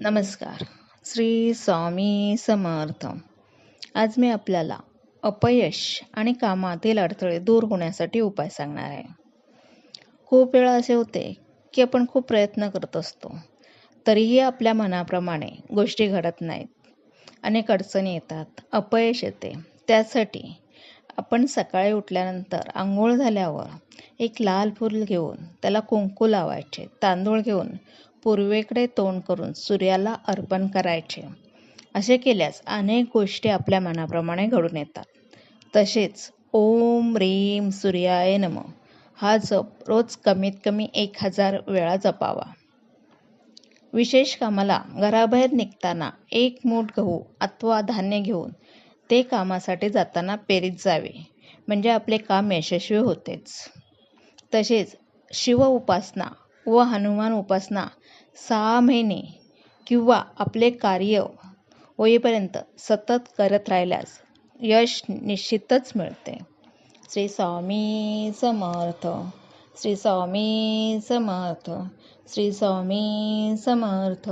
नमस्कार. श्री स्वामी समर्थ. आज मी आपल्याला अपयश आणि कामातील अडथळे दूर होण्यासाठी उपाय सांगणार आहे. खूप वेळा असे होते की आपण खूप प्रयत्न करत असतो, तरीही आपल्या मनाप्रमाणे गोष्टी घडत नाहीत. अनेक अडचणी येतात, अपयश येते. त्यासाठी आपण सकाळी उठल्यानंतर आंघोळ झाल्यावर एक लाल फूल घेऊन त्याला कुंकू लावायचे, तांदूळ घेऊन पूर्वेकडे तोंड करून सूर्याला अर्पण करायचे. असे केल्यास अनेक गोष्टी आपल्या मनाप्रमाणे घडून येतात. तसेच ओम ह्रीम सूर्याय नमः हा जप रोज कमीत कमी 1000 वेळा जपावा. विशेष कामाला घराबाहेर निघताना 1 मूठ गहू अथवा धान्य घेऊन ते कामासाठी जाताना पेरीत जावे, म्हणजे आपले काम यशस्वी होतेच. तसेच शिव उपासना व हनुमान उपासना 6 महिने किंवा आपले कार्य होईपर्यंत सतत करत राहिल्यास यश निश्चितच मिळते. श्री स्वामी समर्थ. श्री स्वामी समर्थ. श्री स्वामी समर्थ.